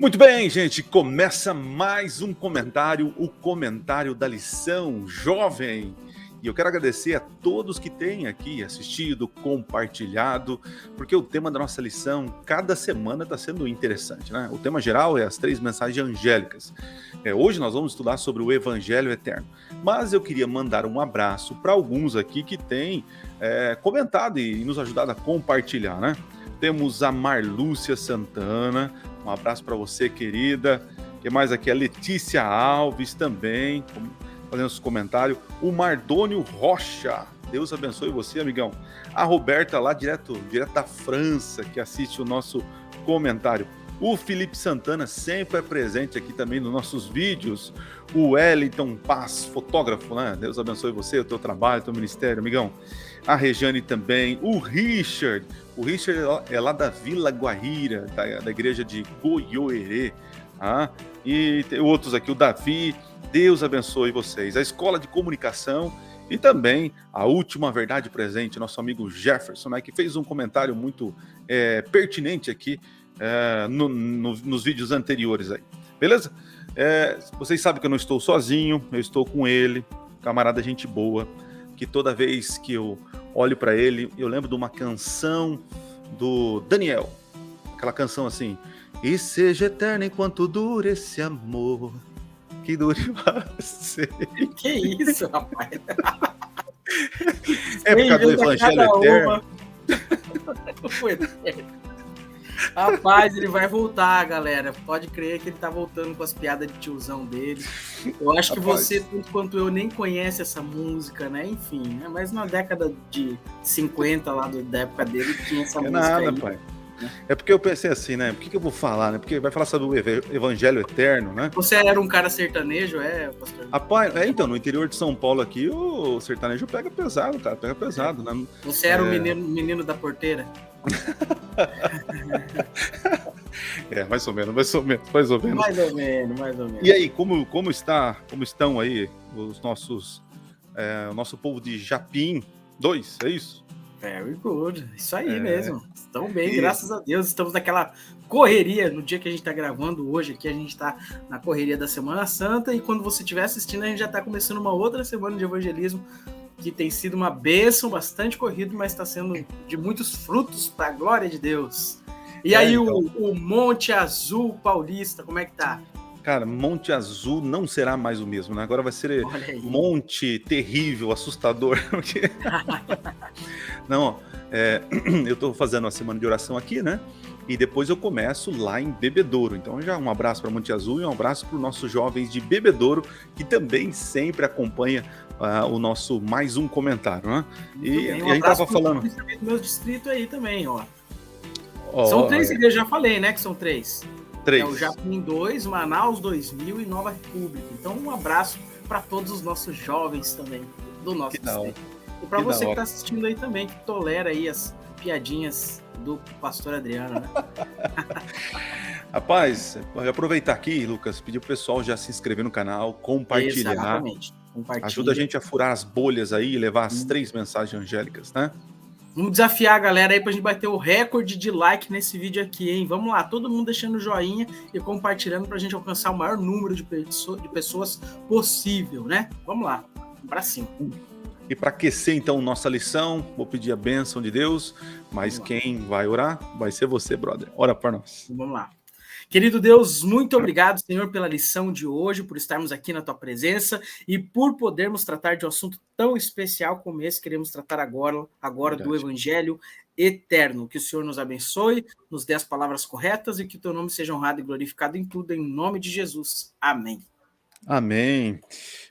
Muito bem, gente, começa mais um comentário, o comentário da lição jovem. E eu quero agradecer a todos que têm aqui assistido, compartilhado, porque o tema da nossa lição, cada semana está sendo interessante, né? O tema geral é as 3 mensagens angélicas. Hoje nós vamos estudar sobre o Evangelho Eterno. Mas eu queria mandar um abraço para alguns aqui que têm comentado e nos ajudado a compartilhar, né? Temos a Marlúcia Santana, um abraço para você, querida. Que mais aqui? A Letícia Alves também, fazendo os comentários. O Mardônio Rocha, Deus abençoe você, amigão. A Roberta lá, direto da França, que assiste o nosso comentário. O Felipe Santana sempre é presente aqui também nos nossos vídeos. O Wellington Paz, fotógrafo, né? Deus abençoe você, o teu trabalho, o teu ministério, amigão. A Rejane também. O Richard é lá da Vila Guaíra, da igreja de Goiôerê. E tem outros aqui, o Davi. Deus abençoe vocês. A Escola de Comunicação e também a Última Verdade Presente, nosso amigo Jefferson, né, que fez um comentário muito pertinente aqui nos vídeos anteriores aí. Beleza? Vocês sabem que eu não estou sozinho, eu estou com ele, camarada gente boa, que toda vez que eu olho para ele, eu lembro de uma canção do Daniel, aquela canção assim: e seja eterno enquanto dure esse amor, que dure você. Que isso, rapaz? É por causa do Evangelho Eterno. Rapaz, ele vai voltar, galera. Pode crer que ele tá voltando com as piadas de tiozão dele. Eu acho que você, tanto quanto eu, nem conhece essa música, né? Enfim, né? Mas na década de 50, lá da época dele, tinha essa música nada, aí. Pai. É porque eu pensei assim, né? Por que eu vou falar, né? Porque vai falar sobre o Evangelho Eterno, né? Você era um cara sertanejo, pastor? Rapaz, então, no interior de São Paulo aqui, o sertanejo pega pesado, cara. Pega pesado, né? Você era o menino da porteira? Mais ou menos. Mais ou menos. E aí, como estão aí os nossos, o nosso povo de Japim 2, é isso? Very good, isso aí mesmo. Estão bem, graças a Deus. Estamos naquela correria, no dia que a gente está gravando hoje aqui, a gente está na correria da Semana Santa, e quando você estiver assistindo, a gente já está começando uma outra semana de evangelismo, que tem sido uma bênção, bastante corrido, mas está sendo de muitos frutos para a glória de Deus. E aí, então, o Monte Azul Paulista, como é que tá? Cara, Monte Azul não será mais o mesmo, né? Agora vai ser Monte Terrível, Assustador. Não, eu estou fazendo a semana de oração aqui, né? E depois eu começo lá em Bebedouro. Então já um abraço para Monte Azul e um abraço para os nossos jovens de Bebedouro, que também sempre acompanha o nosso mais um comentário, né? E a gente estava falando do meu distrito aí também, ó. São 3 igrejas, já falei, né? Que são 3. 3. É o Japim 2, Manaus 2000 e Nova República. Então um abraço para todos os nossos jovens também do nosso distrito. E para você que está assistindo aí também, que tolera aí as piadinhas do pastor Adriano, né? Rapaz, aproveitar aqui, Lucas, pedir pro pessoal já se inscrever no canal, compartilhar. Exatamente. Ajuda a gente a furar as bolhas aí e levar as 3 mensagens angélicas, né? Vamos desafiar a galera aí pra gente bater o recorde de like nesse vídeo aqui, hein? Vamos lá, todo mundo deixando o joinha e compartilhando pra gente alcançar o maior número de pessoas possível, né? Vamos lá, pra cima. E para aquecer, então, nossa lição, vou pedir a bênção de Deus, mas quem vai orar vai ser você, brother. Ora por nós. Vamos lá. Querido Deus, muito obrigado, Senhor, pela lição de hoje, por estarmos aqui na Tua presença e por podermos tratar de um assunto tão especial como esse. Queremos tratar agora do Evangelho Eterno. Que o Senhor nos abençoe, nos dê as palavras corretas e que o Teu nome seja honrado e glorificado em tudo, em nome de Jesus. Amém. Amém.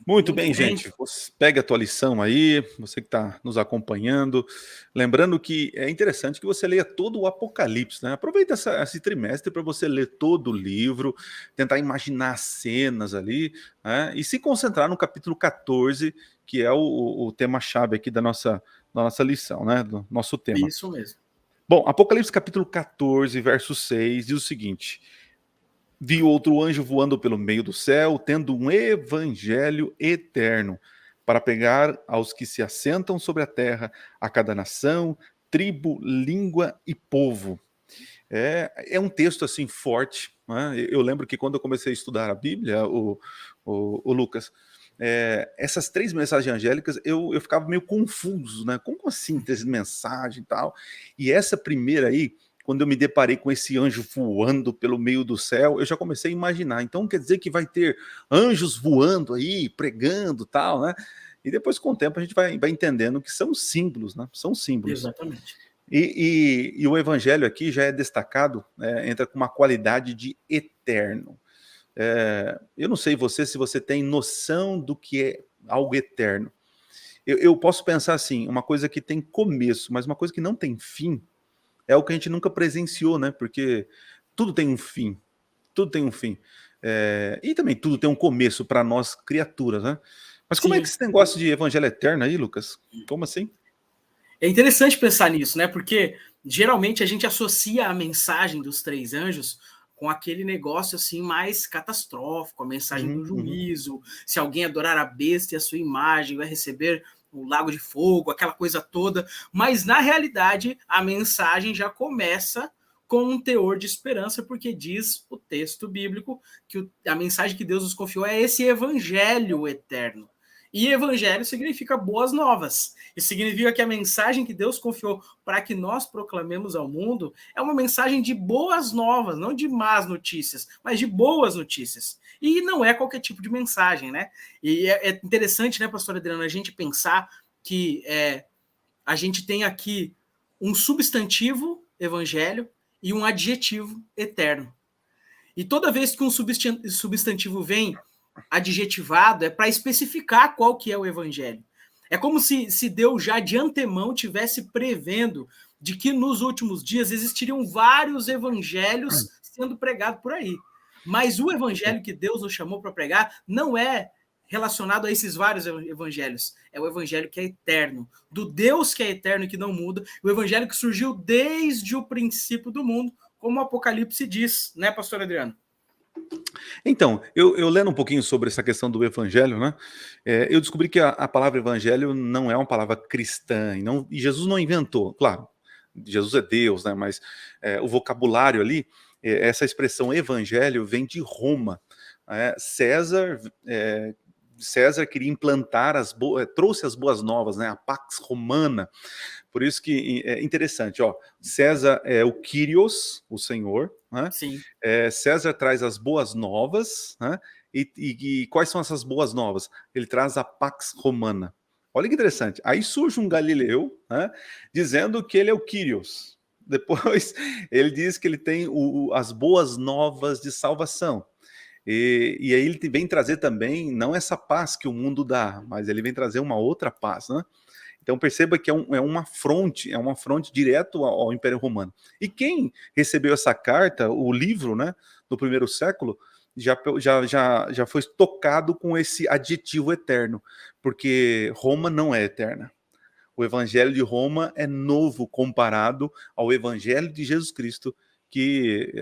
Muito bem, gente. Pega a tua lição aí, você que está nos acompanhando. Lembrando que é interessante que você leia todo o Apocalipse, né? Aproveita esse trimestre para você ler todo o livro, tentar imaginar cenas ali, né? E se concentrar no capítulo 14, que é o tema-chave aqui da nossa lição, né? Do nosso tema. Isso mesmo. Bom, Apocalipse capítulo 14, verso 6, diz o seguinte: vi outro anjo voando pelo meio do céu, tendo um evangelho eterno, para pegar aos que se assentam sobre a terra, a cada nação, tribo, língua e povo. É um texto assim forte, né? Eu lembro que quando eu comecei a estudar a Bíblia, o Lucas, essas 3 mensagens angélicas, eu ficava meio confuso, né? Como assim 3 mensagens e tal? E essa primeira aí, quando eu me deparei com esse anjo voando pelo meio do céu, eu já comecei a imaginar. Então quer dizer que vai ter anjos voando aí, pregando tal, né? E depois, com o tempo, a gente vai entendendo que são símbolos, né? São símbolos. Exatamente. E o evangelho aqui já é destacado, entra com uma qualidade de eterno. Eu não sei se você tem noção do que é algo eterno. Eu posso pensar assim, uma coisa que tem começo, mas uma coisa que não tem fim, é o que a gente nunca presenciou, né? Porque tudo tem um fim, tudo tem um fim. E também tudo tem um começo para nós criaturas, né? Mas como é que Sim. esse negócio de evangelho eterno aí, Lucas? Como assim? É interessante pensar nisso, né? Porque geralmente a gente associa a mensagem dos 3 anjos com aquele negócio assim mais catastrófico, a mensagem do Uhum. juízo, se alguém adorar a besta e a sua imagem vai receber o lago de fogo, aquela coisa toda, mas na realidade a mensagem já começa com um teor de esperança, porque diz o texto bíblico que a mensagem que Deus nos confiou é esse evangelho eterno. E evangelho significa boas novas. Isso significa que a mensagem que Deus confiou para que nós proclamemos ao mundo é uma mensagem de boas novas, não de más notícias, mas de boas notícias. E não é qualquer tipo de mensagem, né? E é interessante, né, pastor Adriano, a gente pensar que a gente tem aqui um substantivo, evangelho, e um adjetivo, eterno. E toda vez que um substantivo vem adjetivado, é para especificar qual que é o evangelho. É como se Deus já de antemão tivesse prevendo de que nos últimos dias existiriam vários evangelhos sendo pregados por aí. Mas o evangelho que Deus nos chamou para pregar não é relacionado a esses vários evangelhos. É o evangelho que é eterno, do Deus que é eterno e que não muda, o evangelho que surgiu desde o princípio do mundo, como o Apocalipse diz, né, pastor Adriano? Então, eu lendo um pouquinho sobre essa questão do evangelho, né? Eu descobri que a palavra evangelho não é uma palavra cristã, e Jesus não inventou, claro, Jesus é Deus, né? Mas o vocabulário ali, essa expressão evangelho vem de Roma. César queria implantar trouxe as boas novas, né? A Pax Romana. Por isso que é interessante, ó. César é o Kyrios, o Senhor, né? Sim. César traz as boas novas, né? E quais são essas boas novas? Ele traz a Pax Romana. Olha que interessante. Aí surge um Galileu, né, dizendo que ele é o Kyrios. Depois ele diz que ele tem as boas novas de salvação. E aí ele vem trazer também, não essa paz que o mundo dá, mas ele vem trazer uma outra paz, né? Então perceba que é uma afronte direto ao Império Romano. E quem recebeu essa carta, o livro, né, no primeiro século, já foi tocado com esse adjetivo eterno, porque Roma não é eterna. O Evangelho de Roma é novo comparado ao Evangelho de Jesus Cristo, que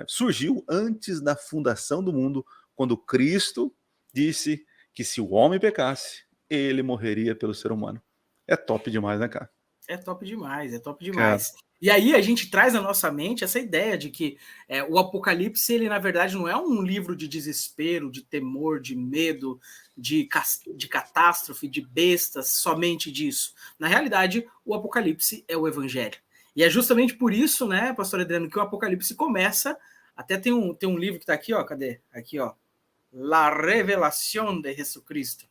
surgiu antes da fundação do mundo, quando Cristo disse que se o homem pecasse, ele morreria pelo ser humano. É top demais, né, cara? É top demais, é top Cara. demais. E aí a gente traz na nossa mente essa ideia de que o Apocalipse, ele na verdade não é um livro de desespero, de temor, de medo, de catástrofe, de bestas, somente disso. Na realidade, o Apocalipse é o Evangelho. E é justamente por isso, né, pastor Adriano, que o Apocalipse começa, até tem um livro que está aqui, ó, cadê? Aqui, ó, La Revelación de Jesucristo.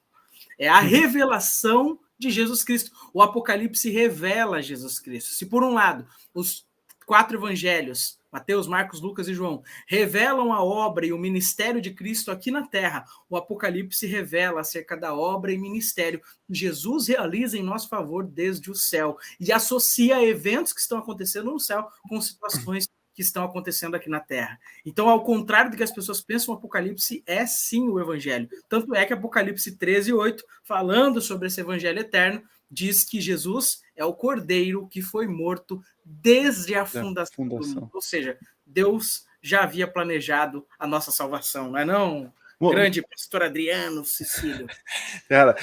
É a revelação de Jesus Cristo. O Apocalipse revela Jesus Cristo. Se por um lado, os 4 evangelhos, Mateus, Marcos, Lucas e João, revelam a obra e o ministério de Cristo aqui na terra, o Apocalipse revela acerca da obra e ministério que Jesus realiza em nosso favor desde o céu e associa eventos que estão acontecendo no céu com situações que estão acontecendo aqui na Terra. Então, ao contrário do que as pessoas pensam, o Apocalipse é sim o Evangelho. Tanto é que Apocalipse 13:8, falando sobre esse Evangelho eterno, diz que Jesus é o Cordeiro que foi morto desde a fundação do mundo. Ou seja, Deus já havia planejado a nossa salvação, não é não, Grande pastor Adriano Cecílio. Cara,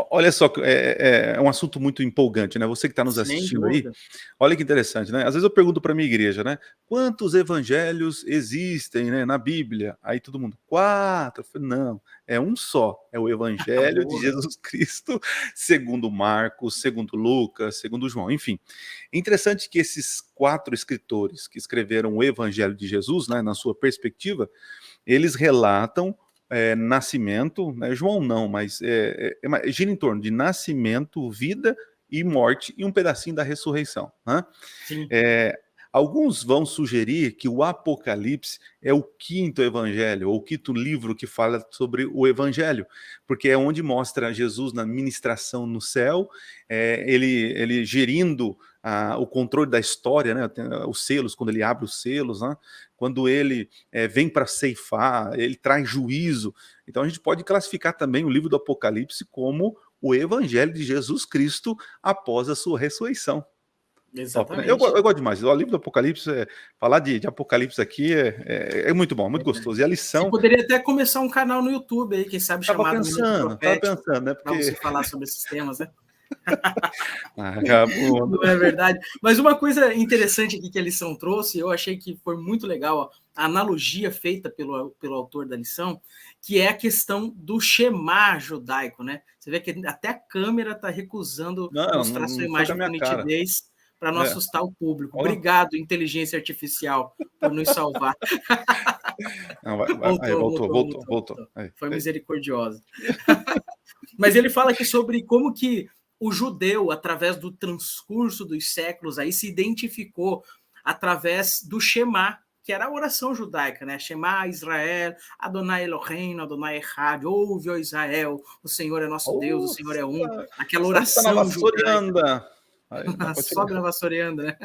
olha só, é um assunto muito empolgante, né? Você que está nos Sem assistindo aí, dúvida. olha que interessante, né? Às vezes eu pergunto para minha igreja, né? Quantos evangelhos existem, né, na Bíblia? Aí todo mundo, 4. Eu falei, não, é um só. É o Evangelho de Boa. Jesus Cristo, segundo Marcos, segundo Lucas, segundo João, enfim. É interessante que esses 4 escritores que escreveram o Evangelho de Jesus, né, na sua perspectiva, eles relatam nascimento, né? João não, mas gira em torno de nascimento, vida e morte e um pedacinho da ressurreição. Né? Sim. Alguns vão sugerir que o Apocalipse é o 5º evangelho, ou o 5º livro que fala sobre o evangelho, porque é onde mostra Jesus na ministração no céu, ele gerindo o controle da história, né? Os selos, quando ele abre os selos, né? Quando ele vem para ceifar, ele traz juízo. Então a gente pode classificar também o livro do Apocalipse como o evangelho de Jesus Cristo após a sua ressurreição. Top, né? Eu Exatamente. gosto demais. O livro do Apocalipse, falar de Apocalipse aqui é muito bom, é muito gostoso. E a Você lição. poderia até começar um canal no YouTube aí, quem sabe Tava chamado Minuto Profético, pensando, né? para você Porque. falar sobre esses temas, né? Acabou. Não é verdade? Mas uma coisa interessante aqui que a lição trouxe, eu achei que foi muito legal a analogia feita pelo autor da lição, que é a questão do Shema judaico, né? Você vê que até a câmera está recusando mostrar sua Não foi com a imagem com minha cara. nitidez para não É. assustar o público. Olha. Obrigado, inteligência artificial, por nos salvar. Não, aí, voltou. Aí. Foi misericordiosa. Mas ele fala aqui sobre como que o judeu, através do transcurso dos séculos, aí se identificou através do Shema, que era a oração judaica, né? Shema Israel, Adonai Elohim, Adonai Echad, ouve, ó Israel, o Senhor é nosso Deus, o Senhor é um. Aquela Santa na oração judaica. vassourianda. Aí, Sobe na vassourianda, né?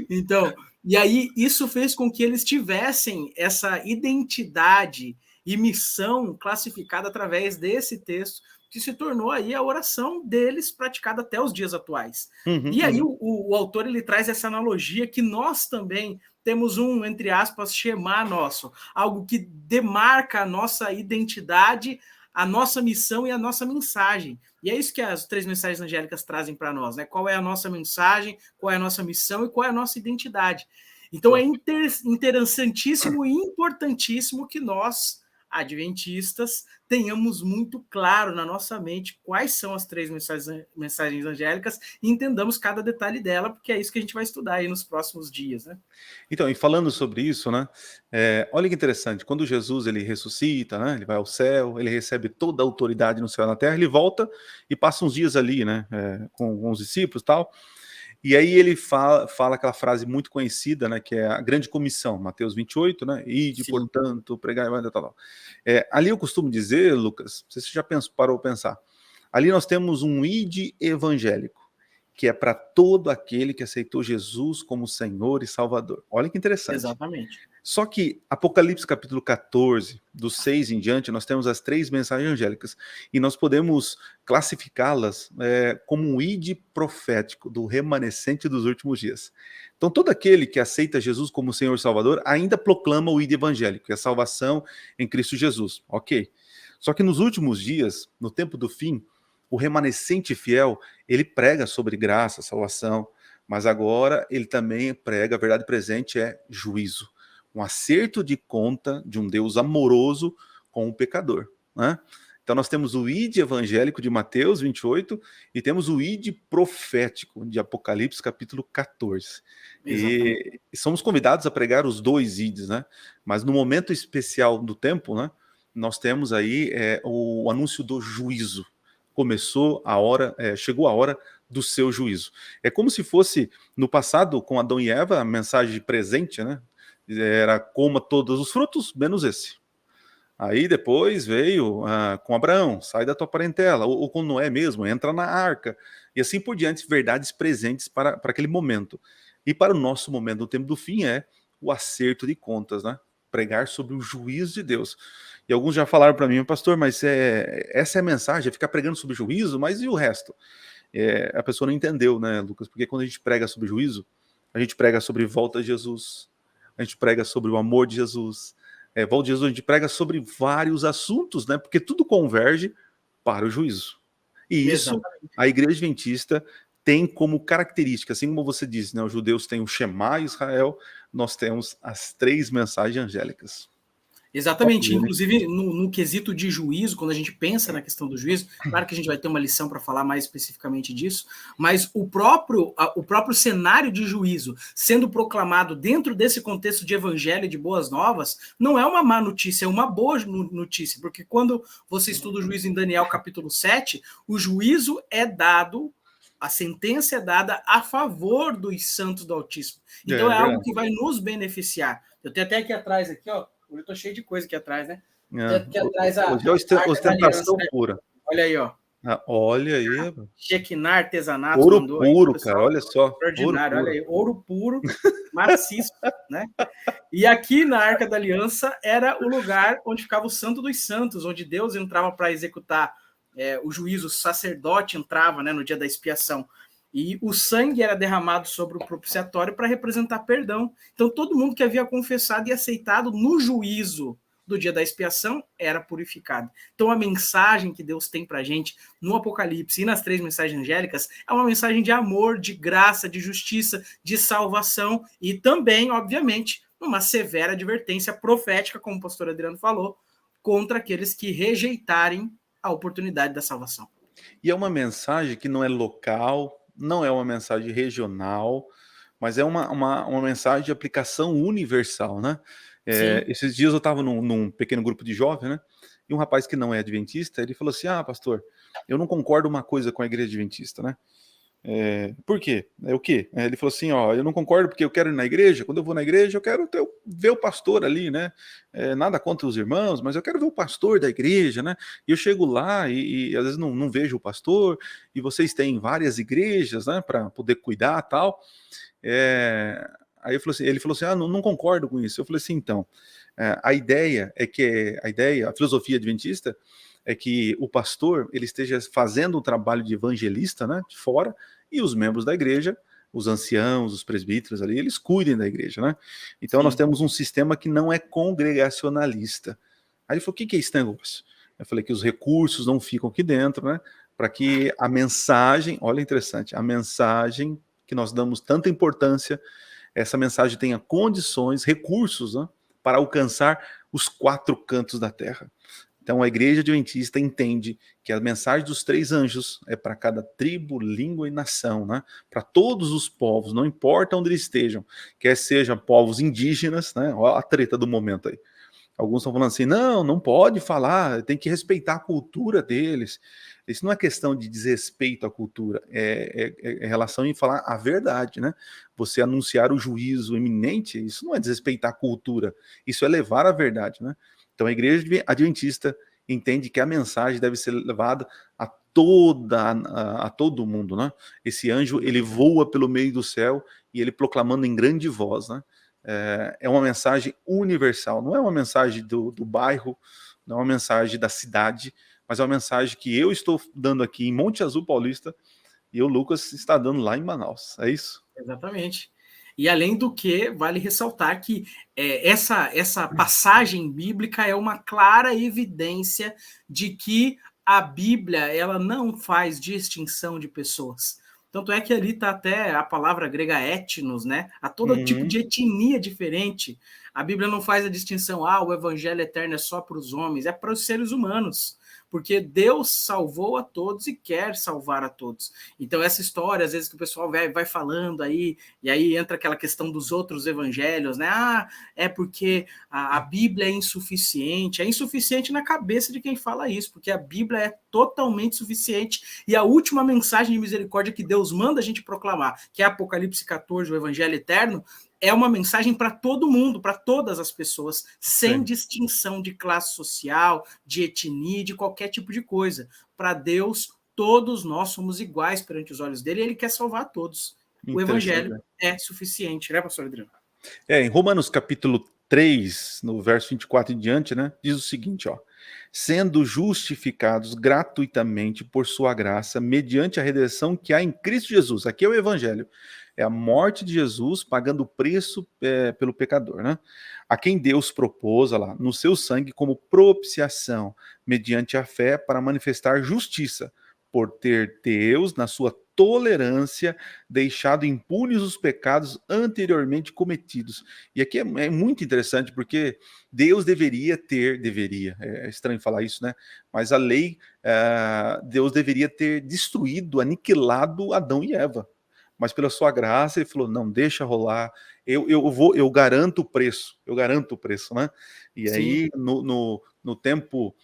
Então, e aí isso fez com que eles tivessem essa identidade e missão classificada através desse texto, que se tornou aí a oração deles praticada até os dias atuais. E aí o autor ele traz essa analogia que nós também temos um, entre aspas, Shema nosso, algo que demarca a nossa identidade, a nossa missão e a nossa mensagem. E é isso que as 3 mensagens angélicas trazem para nós, né? Qual é a nossa mensagem, qual é a nossa missão e qual é a nossa identidade. Então é interessantíssimo e importantíssimo que nós, adventistas, tenhamos muito claro na nossa mente quais são as 3 mensagens angélicas e entendamos cada detalhe dela, porque é isso que a gente vai estudar aí nos próximos dias, né? Então, e falando sobre isso, né? Olha que interessante, quando Jesus ele ressuscita, né? Ele vai ao céu, ele recebe toda a autoridade no céu e na terra, ele volta e passa uns dias ali, né? Com os discípulos e tal. E aí ele fala aquela frase muito conhecida, né, que é a grande comissão, Mateus 28, né, ide, portanto, pregar, tal. Ali eu costumo dizer, Lucas, não sei se você já parou a pensar, ali nós temos um ide evangélico, que é para todo aquele que aceitou Jesus como Senhor e Salvador. Olha que interessante. Exatamente. Só que Apocalipse capítulo 14, do 6 em diante, nós temos as 3 mensagens angélicas, e nós podemos classificá-las como um ide profético do remanescente dos últimos dias. Então todo aquele que aceita Jesus como Senhor e Salvador ainda proclama o ide evangélico, que é a salvação em Cristo Jesus, ok. Só que nos últimos dias, no tempo do fim, o remanescente fiel, ele prega sobre graça, salvação, mas agora ele também prega, a verdade presente é juízo. Um acerto de conta de um Deus amoroso com o pecador. Né? Então nós temos o ide evangélico de Mateus 28 e temos o ide profético de Apocalipse capítulo 14. E somos convidados a pregar os 2 ides, né? Mas no momento especial do tempo, né, nós temos aí o anúncio do juízo. Chegou a hora do seu juízo. É como se fosse, no passado, com Adão e Eva, a mensagem de presente, né? Era coma todos os frutos, menos esse. Aí depois veio com Abraão, sai da tua parentela, ou com Noé mesmo, entra na arca, e assim por diante, verdades presentes para aquele momento. E para o nosso momento, no tempo do fim, é o acerto de contas, né? Pregar sobre o juízo de Deus. E alguns já falaram para mim, pastor, mas essa é a mensagem, é ficar pregando sobre juízo, mas e o resto? A pessoa não entendeu, né, Lucas? Porque quando a gente prega sobre juízo, a gente prega sobre volta de Jesus, a gente prega sobre o amor de Jesus, Valdir, a gente prega sobre vários assuntos, né? Porque tudo converge para o juízo. E isso, Exatamente. a Igreja Adventista tem como característica, assim como você disse, né? Os judeus têm o Shema Israel, nós temos as 3 mensagens angélicas. Exatamente, inclusive no quesito de juízo, quando a gente pensa na questão do juízo, claro que a gente vai ter uma lição para falar mais especificamente disso, mas o próprio cenário de juízo sendo proclamado dentro desse contexto de evangelho e de boas novas, não é uma má notícia, é uma boa notícia, porque quando você estuda o juízo em Daniel capítulo 7, o juízo é dado, a sentença é dada a favor dos santos do Altíssimo. Então é algo que vai nos beneficiar. Eu tenho até aqui atrás, aqui, ó, eu tô cheio de coisa aqui atrás, né? Aqui atrás hoje é ostentação pura. Olha aí, ó. Olha aí. Shekinah Artesanato ouro mandou puro, aí, cara, olha só. Extraordinário, olha aí, ouro puro, maciço, né? E aqui na Arca da Aliança era o lugar onde ficava o Santo dos Santos, onde Deus entrava para executar o juízo, o sacerdote entrava, né, no dia da expiação. E o sangue era derramado sobre o propiciatório para representar perdão. Então, todo mundo que havia confessado e aceitado no juízo do dia da expiação era purificado. Então, a mensagem que Deus tem para a gente no Apocalipse e nas 3 mensagens angélicas é uma mensagem de amor, de graça, de justiça, de salvação e também, obviamente, uma severa advertência profética, como o pastor Adriano falou, contra aqueles que rejeitarem a oportunidade da salvação. E é uma mensagem que não é local, não é uma mensagem regional, mas é uma mensagem de aplicação universal, né? Esses dias eu estava num pequeno grupo de jovens, né? E um rapaz que não é adventista, ele falou assim, pastor, eu não concordo uma coisa com a igreja adventista, né? Por quê? O quê? Ele falou assim, eu não concordo porque eu quero ir na igreja, quando eu vou na igreja eu quero ver o pastor ali, né? Nada contra os irmãos, mas eu quero ver o pastor da igreja, né? E eu chego lá e às vezes não vejo o pastor, e vocês têm várias igrejas, né, para poder cuidar e tal. Aí ele falou assim, não concordo com isso. Eu falei assim, então, a ideia é que a filosofia adventista é que o pastor ele esteja fazendo um trabalho de evangelista, né, de fora, e os membros da igreja, os anciãos, os presbíteros ali, eles cuidem da igreja, né? Então nós temos um sistema que não é congregacionalista. Aí ele falou, o que é esse negócio? Eu falei que os recursos não ficam aqui dentro, né? Para que a mensagem, olha interessante, a mensagem que nós damos tanta importância, essa mensagem tenha condições, recursos, né, para alcançar os 4 cantos da terra. Então a igreja adventista entende que a mensagem dos 3 anjos é para cada tribo, língua e nação, né? Para todos os povos, não importa onde eles estejam, quer sejam povos indígenas, né? Olha a treta do momento aí. Alguns estão falando assim, não pode falar, tem que respeitar a cultura deles. Isso não é questão de desrespeito à cultura, é relação em falar a verdade, né? Você anunciar o juízo iminente, isso não é desrespeitar a cultura, isso é levar a verdade, né? Então a igreja adventista entende que a mensagem deve ser levada a todo mundo, né? Esse anjo, ele voa pelo meio do céu e ele proclamando em grande voz, né? É uma mensagem universal, não é uma mensagem do bairro, não é uma mensagem da cidade, mas é uma mensagem que eu estou dando aqui em Monte Azul Paulista e o Lucas está dando lá em Manaus, é isso? Exatamente. E além do que, vale ressaltar que essa passagem bíblica é uma clara evidência de que a Bíblia ela não faz distinção de pessoas. Tanto é que ali está até a palavra grega etnos, né? Há todo tipo de etnia diferente. A Bíblia não faz a distinção, o evangelho eterno é só para os homens, é para os seres humanos. Porque Deus salvou a todos e quer salvar a todos. Então essa história, às vezes que o pessoal vai falando aí, e aí entra aquela questão dos outros evangelhos, né? É porque a Bíblia é insuficiente na cabeça de quem fala isso, porque a Bíblia é totalmente suficiente, e a última mensagem de misericórdia que Deus manda a gente proclamar, que é Apocalipse 14, o evangelho eterno, é uma mensagem para todo mundo, para todas as pessoas, sem distinção de classe social, de etnia, de qualquer tipo de coisa. Para Deus, todos nós somos iguais perante os olhos dele e ele quer salvar todos. O evangelho é suficiente, né, pastor Adriano? Em Romanos capítulo 3, no verso 24 em diante, né, diz o seguinte, sendo justificados gratuitamente por sua graça, mediante a redenção que há em Cristo Jesus. Aqui é o evangelho. É a morte de Jesus pagando o preço pelo pecador, né? A quem Deus propôs, olha lá, no seu sangue como propiciação, mediante a fé, para manifestar justiça, por ter Deus, na sua tolerância, deixado impunes os pecados anteriormente cometidos. E aqui é muito interessante, porque Deus deveria, é estranho falar isso, né? Mas a lei, Deus deveria ter destruído, aniquilado Adão e Eva. Mas pela sua graça, ele falou: não, deixa rolar, eu garanto o preço, né? E Sim. aí, no tempo,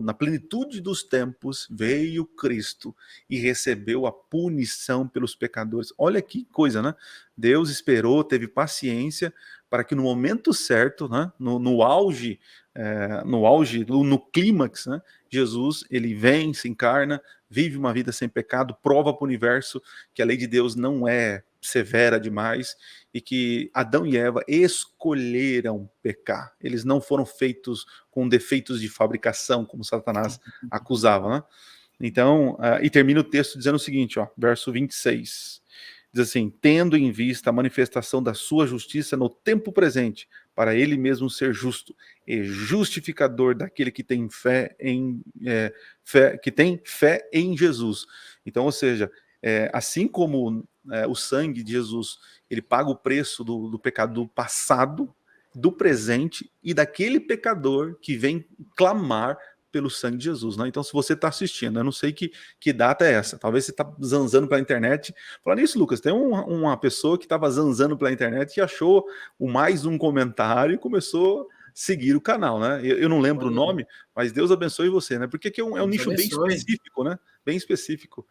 na plenitude dos tempos, veio Cristo e recebeu a punição pelos pecadores. Olha que coisa, né? Deus esperou, teve paciência, para que no momento certo, né, no auge, no clímax, né, Jesus, ele vem, se encarna, vive uma vida sem pecado, prova para o universo que a lei de Deus não é severa demais e que Adão e Eva escolheram pecar. Eles não foram feitos com defeitos de fabricação, como Satanás acusava, né? Então, e termina o texto dizendo o seguinte, ó, verso 26. Diz assim: tendo em vista a manifestação da sua justiça no tempo presente, para ele mesmo ser justo e justificador daquele que tem fé em Jesus. Então, ou seja, assim como o sangue de Jesus, ele paga o preço do pecado do passado, do presente e daquele pecador que vem clamar pelo sangue de Jesus, né? Então, se você está assistindo, eu não sei que data é essa, talvez você está zanzando pela internet. Falando nisso, Lucas, tem uma pessoa que estava zanzando pela internet e achou mais um comentário e começou a seguir o canal, né? Eu não lembro o nome, mas Deus abençoe você, né? Porque aqui é um nicho bem específico, né? Bem específico.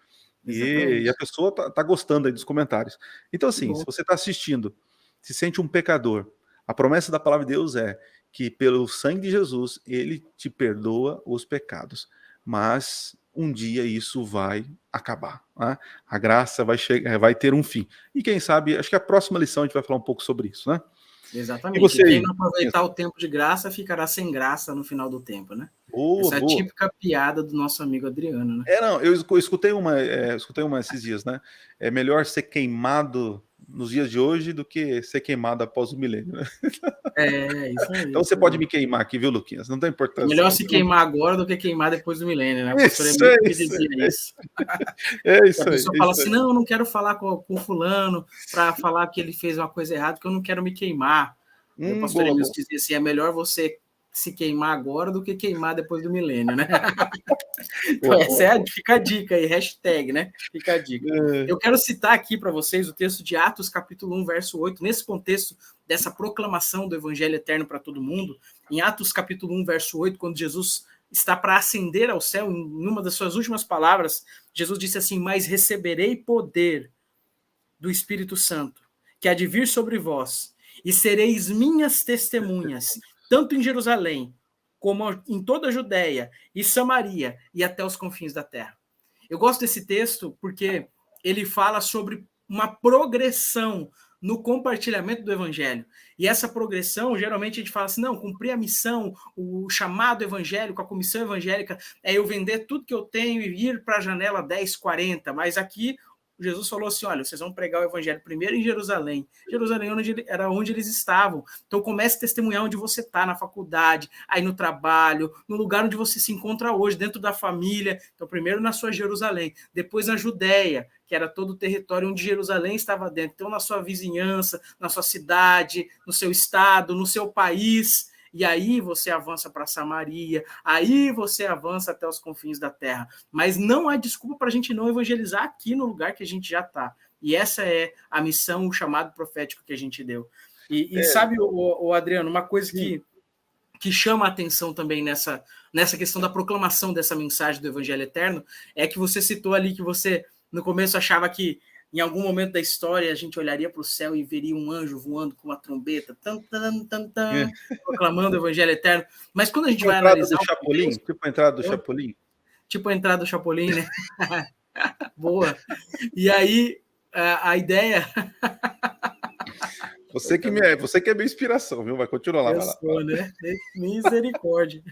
E a pessoa tá gostando aí dos comentários. Então, assim, se você está assistindo, se sente um pecador, a promessa da palavra de Deus é que pelo sangue de Jesus, ele te perdoa os pecados. Mas um dia isso vai acabar, né? A graça vai ter um fim. E quem sabe, acho que a próxima lição a gente vai falar um pouco sobre isso, né? Exatamente. E você, quem não aproveitar o tempo de graça ficará sem graça no final do tempo, né? Essa é a típica piada do nosso amigo Adriano, né? Não, eu escutei uma esses dias, né? É melhor ser queimado nos dias de hoje do que ser queimado após o milênio, né? Isso aí. Então você pode me queimar aqui, viu, Luquinhas? Não tem importância. É melhor se queimar agora do que queimar depois do milênio, né? O pastor Emílio que dizia isso. É isso aí. A pessoa fala assim: não, eu não quero falar com o fulano para falar que ele fez uma coisa errada, porque eu não quero me queimar. O pastor Emílio dizia assim: é melhor você se queimar agora do que queimar depois do milênio, né? Então, fica a dica aí, hashtag, né? Fica a dica. Eu quero citar aqui para vocês o texto de Atos, capítulo 1, verso 8, nesse contexto dessa proclamação do evangelho eterno para todo mundo. Em Atos, capítulo 1, verso 8, quando Jesus está para ascender ao céu, em uma das suas últimas palavras, Jesus disse assim: mas receberei poder do Espírito Santo, que há de vir sobre vós, e sereis minhas testemunhas, tanto em Jerusalém, como em toda a Judéia e Samaria e até os confins da terra. Eu gosto desse texto porque ele fala sobre uma progressão no compartilhamento do evangelho. E essa progressão, geralmente a gente fala assim, não, cumprir a missão, o chamado evangélico, a comissão evangélica, é eu vender tudo que eu tenho e ir para a janela 1040, mas aqui Jesus falou assim, olha, vocês vão pregar o evangelho primeiro em Jerusalém. Jerusalém era onde eles estavam. Então comece a testemunhar onde você está, na faculdade, aí no trabalho, no lugar onde você se encontra hoje, dentro da família. Então primeiro na sua Jerusalém, depois na Judéia, que era todo o território onde Jerusalém estava dentro. Então na sua vizinhança, na sua cidade, no seu estado, no seu país. E aí você avança para Samaria, aí você avança até os confins da terra. Mas não há desculpa para a gente não evangelizar aqui no lugar que a gente já está. E essa é a missão, o chamado profético que a gente deu. E sabe, o Adriano, uma coisa que chama a atenção também nessa questão da proclamação dessa mensagem do Evangelho Eterno é que você citou ali que você, no começo, achava que em algum momento da história, a gente olharia para o céu e veria um anjo voando com uma trombeta, proclamando o Evangelho Eterno. Mas quando a gente vai analisar... Tipo a entrada do Chapolin? Tipo a entrada do Chapolin, né? Boa. E aí, a ideia... Você que é minha inspiração, viu? Vai continuar lá. Eu sou, né? Misericórdia.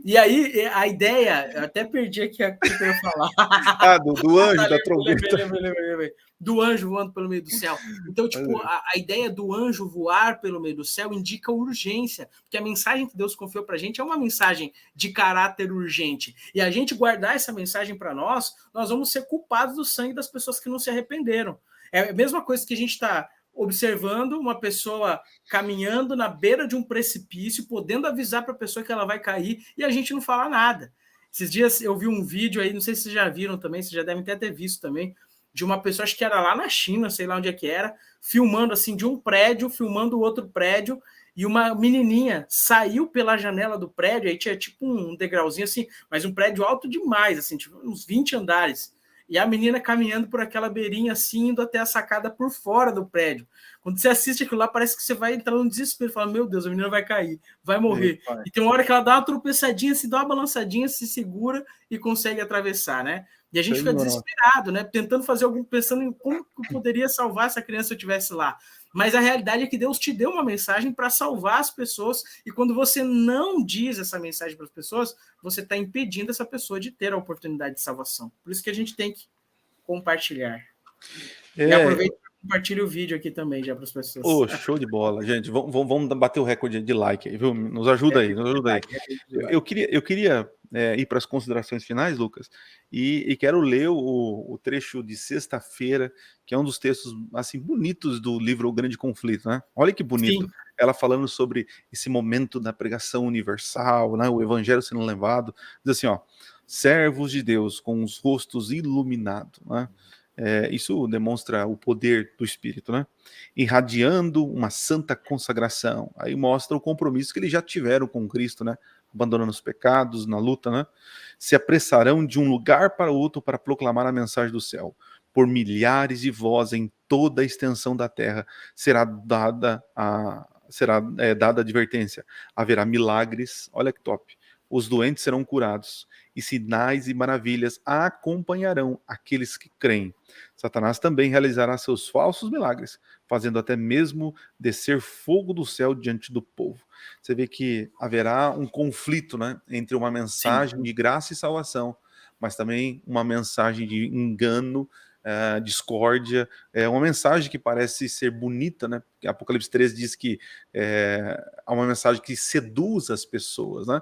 E aí, a ideia, eu até perdi aqui o que eu ia falar. Do anjo, da trombeta. Lembrei. Do anjo voando pelo meio do céu. Então, tipo, a ideia do anjo voar pelo meio do céu indica urgência, porque a mensagem que Deus confiou pra gente é uma mensagem de caráter urgente. E a gente guardar essa mensagem para nós vamos ser culpados do sangue das pessoas que não se arrependeram. É a mesma coisa que a gente está observando uma pessoa caminhando na beira de um precipício, podendo avisar para a pessoa que ela vai cair, e a gente não fala nada. Esses dias eu vi um vídeo aí, não sei se vocês já viram também, vocês já devem ter visto também, de uma pessoa, acho que era lá na China, sei lá onde é que era, filmando assim de um prédio, filmando o outro prédio, e uma menininha saiu pela janela do prédio, aí tinha tipo um degrauzinho assim, mas um prédio alto demais, assim, tipo uns 20 andares. E a menina caminhando por aquela beirinha assim, indo até a sacada por fora do prédio. Quando você assiste aquilo lá, parece que você vai entrar no desespero, fala, meu Deus, a menina vai cair, vai morrer. E tem uma hora que ela dá uma tropeçadinha, se dá uma balançadinha, se segura e consegue atravessar, né? E a gente fica desesperado, né? Tentando fazer pensando em como que poderia salvar essa criança se eu estivesse lá. Mas a realidade é que Deus te deu uma mensagem para salvar as pessoas, e quando você não diz essa mensagem para as pessoas, você está impedindo essa pessoa de ter a oportunidade de salvação. Por isso que a gente tem que compartilhar. E aproveita e compartilha o vídeo aqui também já para as pessoas. Show de bola, gente. Vamos bater o recorde de like aí, viu? Nos ajuda aí, nos ajuda aí. Eu queria ir para as considerações finais, Lucas, e quero ler o trecho de sexta-feira, que é um dos textos assim bonitos do livro O Grande Conflito, né? Olha que bonito. Sim. Ela falando sobre esse momento da pregação universal, né? O evangelho sendo levado. Diz assim, ó, servos de Deus com os rostos iluminados, né? Isso demonstra o poder do Espírito, né? Irradiando uma santa consagração. Aí mostra o compromisso que eles já tiveram com Cristo, né? Abandonando os pecados, na luta, né? Se apressarão de um lugar para outro para proclamar a mensagem do céu. Por milhares de vozes em toda a extensão da terra será dada advertência. Haverá milagres, olha que top. Os doentes serão curados, e sinais e maravilhas acompanharão aqueles que creem. Satanás também realizará seus falsos milagres, fazendo até mesmo descer fogo do céu diante do povo. Você vê que haverá um conflito, né, entre uma mensagem de graça e salvação, mas também uma mensagem de engano, discórdia, uma mensagem que parece ser bonita, né? Apocalipse 13 diz que é uma mensagem que seduz as pessoas, né?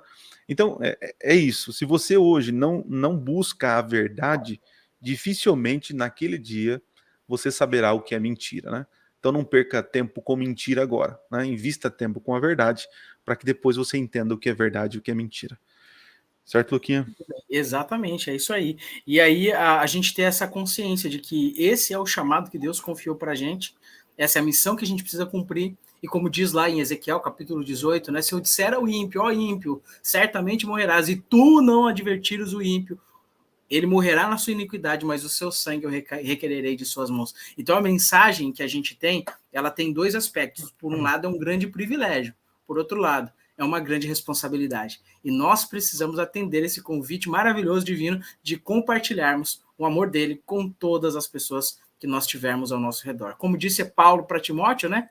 Então, é isso. Se você hoje não busca a verdade, dificilmente naquele dia você saberá o que é mentira, né? Então não perca tempo com mentira agora, né? Invista tempo com a verdade, para que depois você entenda o que é verdade e o que é mentira. Certo, Luquinha? Exatamente, é isso aí. E aí a gente ter essa consciência de que esse é o chamado que Deus confiou para a gente, essa é a missão que a gente precisa cumprir, e como diz lá em Ezequiel, capítulo 18, né, se eu disser ao ímpio, ó ímpio, certamente morrerás, e tu não advertires o ímpio, ele morrerá na sua iniquidade, mas o seu sangue eu requererei de suas mãos. Então a mensagem que a gente tem, ela tem dois aspectos. Por um lado é um grande privilégio, por outro lado é uma grande responsabilidade. E nós precisamos atender esse convite maravilhoso divino de compartilharmos o amor dele com todas as pessoas que nós tivermos ao nosso redor. Como disse Paulo para Timóteo, né?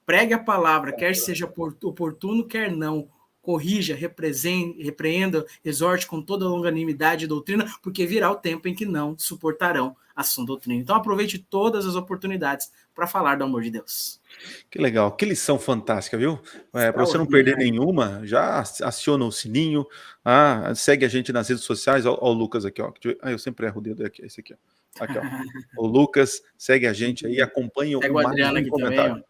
Pregue a palavra, quer seja oportuno, quer não. Corrija, repreenda, exorte com toda a longanimidade e doutrina, porque virá o tempo em que não suportarão a sã doutrina. Então aproveite todas as oportunidades para falar do amor de Deus. Que legal, que lição fantástica, viu? Para você não perder nenhuma, já aciona o sininho, segue a gente nas redes sociais, ó o Lucas aqui, ó. Eu sempre erro o dedo aqui, esse aqui, ó. Aqui, ó. O Lucas, segue a gente aí, acompanha o Adriano aqui comentário.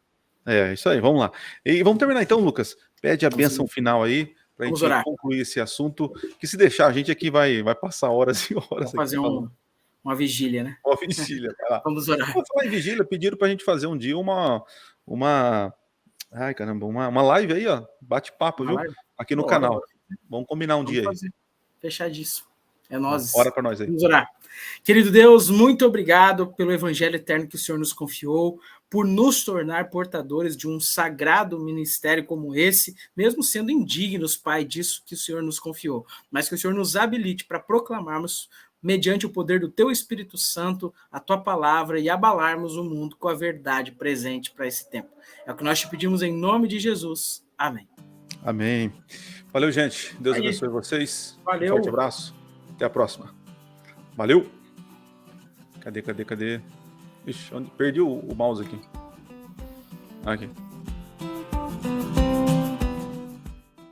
Também, isso aí, vamos lá. E vamos terminar então, Lucas. Pede a bênção final aí, para a gente concluir esse assunto, que se deixar, a gente aqui vai passar horas e horas. Vamos fazer uma vigília, né? Uma vigília. Vamos orar. Vamos falar em vigília, pediram para a gente fazer um dia uma live aí, ó, bate-papo, viu? Aqui no canal. Vamos combinar um dia aí. Fechadíssimo. É nós. Ora para nós aí. Vamos orar. Querido Deus, muito obrigado pelo evangelho eterno que o Senhor nos confiou, por nos tornar portadores de um sagrado ministério como esse, mesmo sendo indignos, Pai, disso que o Senhor nos confiou, mas que o Senhor nos habilite para proclamarmos, mediante o poder do Teu Espírito Santo, a Tua palavra e abalarmos o mundo com a verdade presente para esse tempo. É o que nós te pedimos em nome de Jesus. Amém. Amém. Valeu, gente. Deus abençoe vocês. Valeu. Um forte abraço. Até a próxima. Valeu. Cadê? Ixi, perdi o mouse aqui. Aqui.